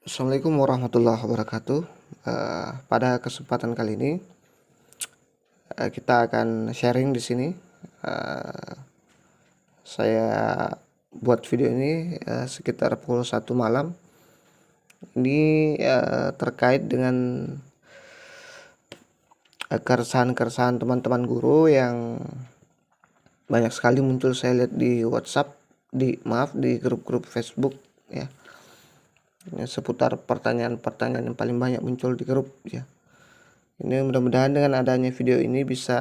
Assalamualaikum warahmatullahi wabarakatuh. Pada kesempatan kali ini kita akan sharing di sini. Eh, saya buat video ini sekitar pukul 1 malam. Ini terkait dengan keresahan-keresahan teman-teman guru yang banyak sekali muncul saya lihat di WhatsApp, di grup-grup Facebook ya. Seputar pertanyaan-pertanyaan yang paling banyak muncul di grup ya. Ini mudah-mudahan dengan adanya video ini bisa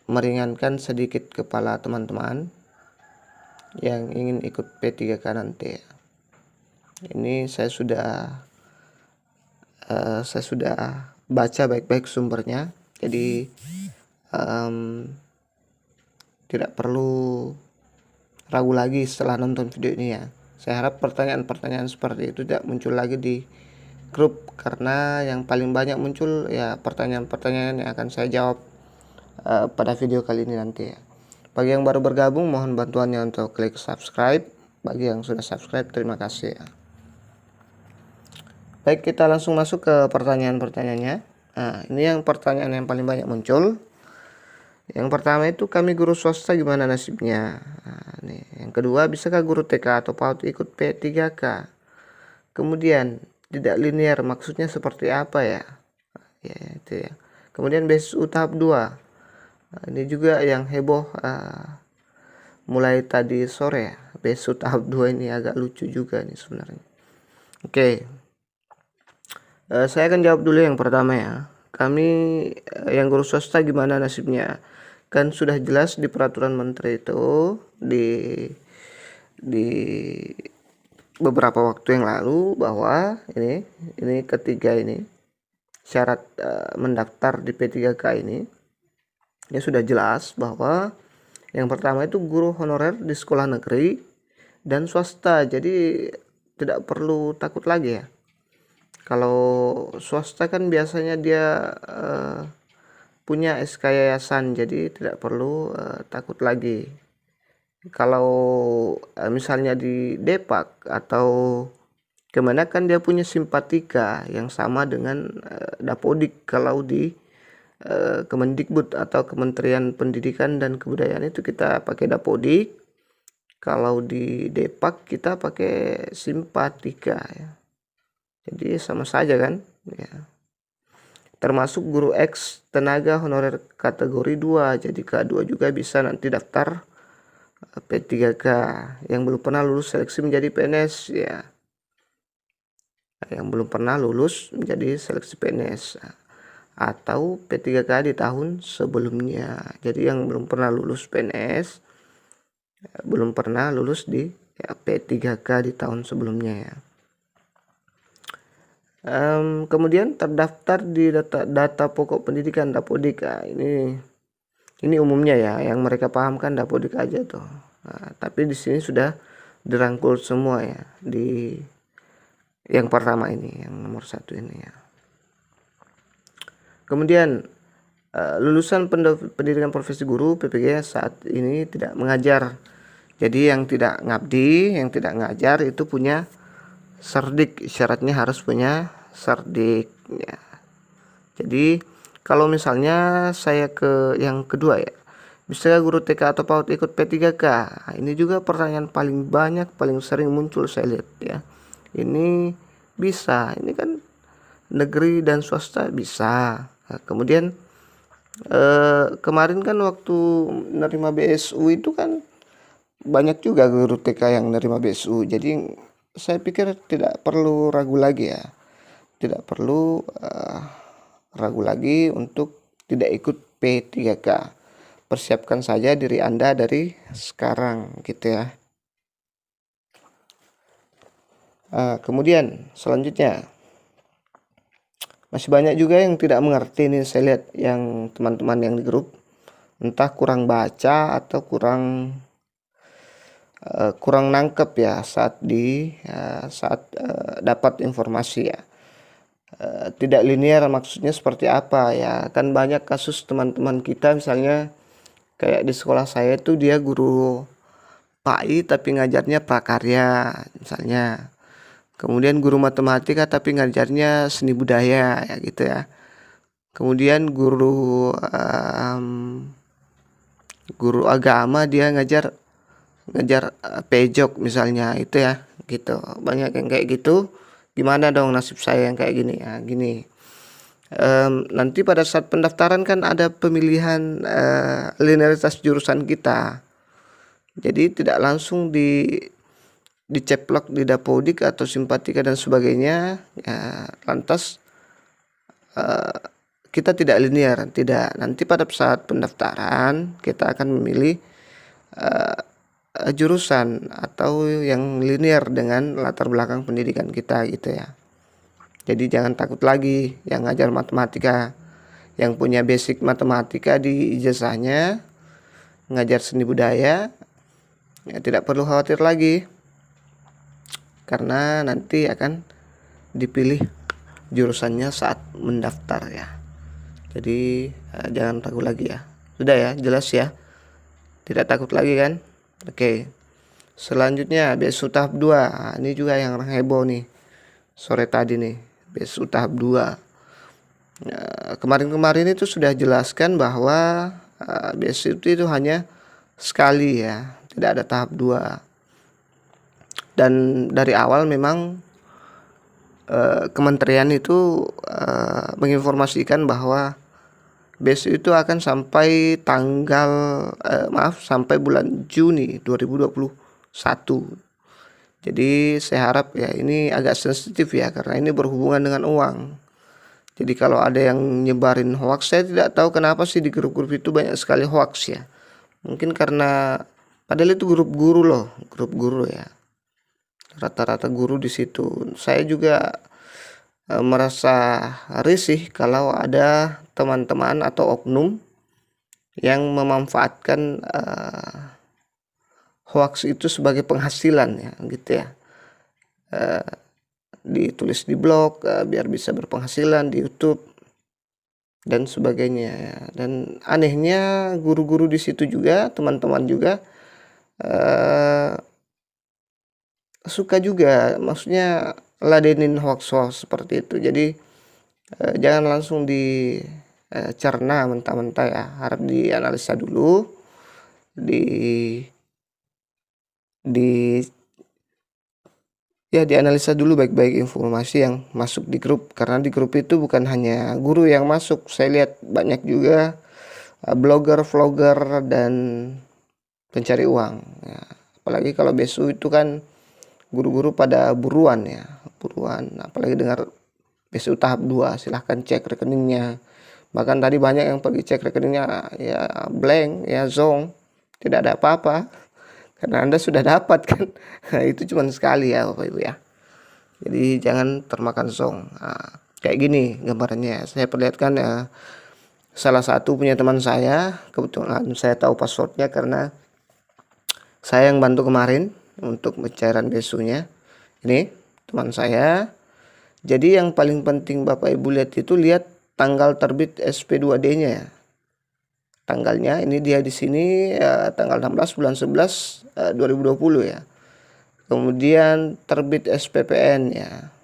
meringankan sedikit kepala teman-teman yang ingin ikut P3K nanti. Ini saya sudah baca baik-baik sumbernya, jadi tidak perlu ragu lagi setelah nonton video ini ya. Saya harap pertanyaan-pertanyaan seperti itu tidak muncul lagi di grup, karena yang paling banyak muncul ya pertanyaan-pertanyaan yang akan saya jawab pada video kali ini nanti ya. Bagi yang baru bergabung, mohon bantuannya untuk klik subscribe. Bagi yang sudah subscribe, terima kasih ya. Baik, kita langsung masuk ke pertanyaan-pertanyaannya. Nah, ini yang pertanyaan yang paling banyak muncul. Yang pertama itu, kami guru swasta gimana nasibnya? Nah, nih. Yang kedua, bisakah guru TK atau PAUD ikut P3K? Kemudian, tidak linear maksudnya seperti apa ya? Ya, itu ya. Kemudian BSU tahap 2. Nah, ini juga yang heboh mulai tadi sore ya. BSU tahap 2 ini agak lucu juga nih sebenarnya. Oke. Saya akan jawab dulu yang pertama ya. Kami yang guru swasta gimana nasibnya? Kan sudah jelas di peraturan menteri itu di beberapa waktu yang lalu bahwa ini ketiga ini syarat mendaftar di P3K ini ya sudah jelas bahwa yang pertama itu guru honorer di sekolah negeri dan swasta. Jadi tidak perlu takut lagi ya. Kalau swasta kan biasanya dia punya SK yayasan, jadi tidak perlu takut lagi. Kalau misalnya di Depak atau kemana kan dia punya simpatika yang sama dengan Dapodik. Kalau di Kemendikbud atau Kementerian Pendidikan dan Kebudayaan itu kita pakai Dapodik. Kalau di Depak kita pakai simpatika ya. Jadi sama saja kan ya. Termasuk guru X tenaga honorer kategori 2. Jadi K2 juga bisa nanti daftar P3K yang belum pernah lulus seleksi menjadi PNS ya. Yang belum pernah lulus menjadi seleksi PNS atau P3K di tahun sebelumnya. Jadi yang belum pernah lulus PNS, belum pernah lulus di P3K di tahun sebelumnya ya. Kemudian terdaftar di data pokok pendidikan Dapodik. Nah, ini umumnya ya, yang mereka pahamkan Dapodik aja tuh. Nah, tapi di sini sudah dirangkul semua ya di yang pertama ini, yang nomor 1 ini ya. Kemudian lulusan pendidikan profesi guru PPG saat ini tidak mengajar. Jadi yang tidak ngabdi, yang tidak ngajar itu punya Serdik, syaratnya harus punya Serdik ya. Jadi kalau misalnya saya ke yang kedua ya, bisa guru TK atau PAUD ikut P3K? Nah, ini juga pertanyaan paling banyak, paling sering muncul saya lihat ya. Ini bisa, ini kan negeri dan swasta bisa. Nah, kemudian kemarin kan waktu menerima BSU itu kan banyak juga guru TK yang menerima BSU. Jadi saya pikir tidak perlu ragu lagi ya. Tidak perlu ragu lagi untuk tidak ikut P3K. Persiapkan saja diri Anda dari sekarang gitu ya. Kemudian selanjutnya masih banyak juga yang tidak mengerti nih, saya lihat yang teman-teman yang di grup entah kurang baca atau kurang nangkep ya saat dapat informasi ya. Tidak linear maksudnya seperti apa ya, kan banyak kasus teman-teman kita misalnya kayak di sekolah saya itu dia guru PAI tapi ngajarnya prakarya misalnya. Kemudian guru matematika tapi ngajarnya seni budaya ya gitu ya. Kemudian guru agama dia ngajar pejok misalnya itu ya gitu. Banyak yang kayak gitu. Gimana dong nasib saya yang kayak gini ya gini. Nanti pada saat pendaftaran kan ada pemilihan linearitas jurusan kita. Jadi tidak langsung diceplok di Dapodik atau Simpatika dan sebagainya ya, lantas kita tidak linear, tidak. Nanti pada saat pendaftaran kita akan memilih jurusan atau yang linear dengan latar belakang pendidikan kita gitu ya. Jadi jangan takut lagi yang ngajar matematika, yang punya basic matematika di ijazahnya, ngajar seni budaya, ya tidak perlu khawatir lagi. Karena nanti akan dipilih jurusannya saat mendaftar ya. Jadi jangan ragu lagi ya. Sudah ya, jelas ya. Tidak takut lagi kan? Oke. Selanjutnya BSU tahap 2. Nah, ini juga yang heboh nih. Sore tadi nih, BSU tahap 2. Kemarin-kemarin itu sudah jelaskan bahwa BSU itu hanya sekali ya, tidak ada tahap 2. Dan dari awal memang kementerian itu menginformasikan bahwa BSU itu akan sampai sampai bulan Juni 2021. Jadi saya harap ya ini agak sensitif ya karena ini berhubungan dengan uang. Jadi kalau ada yang nyebarin hoax, saya tidak tahu kenapa sih di grup-grup itu banyak sekali hoax ya. Mungkin karena padahal itu grup guru ya. Rata-rata guru di situ. Saya juga merasa risih kalau ada teman-teman atau oknum yang memanfaatkan hoax itu sebagai penghasilan ya gitu ya. Ditulis di blog biar bisa berpenghasilan di YouTube dan sebagainya ya. Dan anehnya guru-guru di situ juga, teman-teman juga suka juga, maksudnya ladenin hoax-hoax seperti itu. Jadi jangan langsung dicerna mentah-mentah ya, harap dianalisa dulu, dianalisa dulu baik-baik informasi yang masuk di grup, karena di grup itu bukan hanya guru yang masuk, saya lihat banyak juga blogger, vlogger dan pencari uang ya. Apalagi kalau BSU itu kan guru-guru pada buruan, apalagi dengar BSU tahap 2 silahkan cek rekeningnya. Bahkan tadi banyak yang pergi cek rekeningnya ya blank ya, zong, tidak ada apa-apa karena Anda sudah dapat kan. Itu cuma sekali ya Bapak Ibu ya. Jadi jangan termakan zong. Nah, kayak gini gambarannya saya perlihatkan ya. Salah satu punya teman saya, kebetulan saya tahu passwordnya karena saya yang bantu kemarin untuk pencairan BSU-nya. Ini teman saya. Jadi yang paling penting Bapak Ibu lihat tanggal terbit SP2D-nya ya. Tanggalnya ini dia di sini tanggal 16 bulan 11 2020 ya. Kemudian terbit SPPN ya.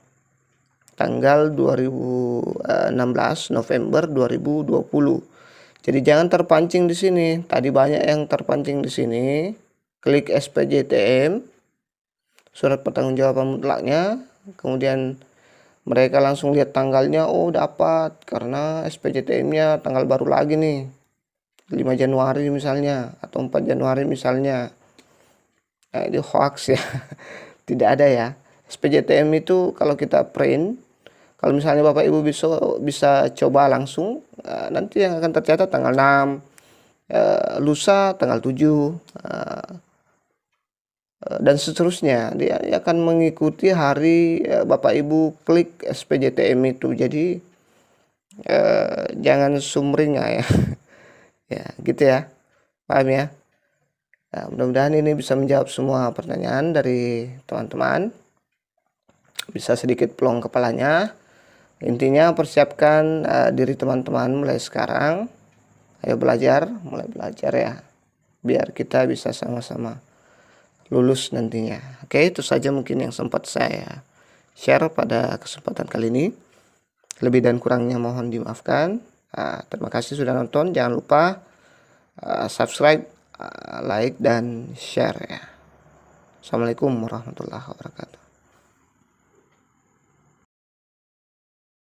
Tanggal 2016 November 2020. Jadi jangan terpancing di sini. Tadi banyak yang terpancing di sini. Klik SPJTM, surat pertanggungjawaban mutlaknya, kemudian mereka langsung lihat tanggalnya, oh dapat karena SPJTM-nya tanggal baru lagi nih, 5 Januari misalnya atau 4 Januari misalnya. Nah, itu hoax ya. Tidak ada ya. SPJTM itu kalau kita print, kalau misalnya Bapak Ibu bisa coba langsung, nanti yang akan tercatat tanggal 6, lusa tanggal 7, dan seterusnya. Dia akan mengikuti hari Bapak Ibu klik SPJTM itu. Jadi jangan sumringah ya. Ya gitu ya, paham ya. Nah, mudah-mudahan ini bisa menjawab semua pertanyaan dari teman-teman, bisa sedikit plong kepalanya. Intinya persiapkan diri teman-teman mulai sekarang. Ayo mulai belajar ya, biar kita bisa sama-sama lulus nantinya. Oke, itu saja mungkin yang sempat saya share pada kesempatan kali ini. Lebih dan kurangnya mohon dimaafkan. Terima kasih sudah nonton. Jangan lupa subscribe, like, dan share ya. Assalamualaikum warahmatullahi wabarakatuh.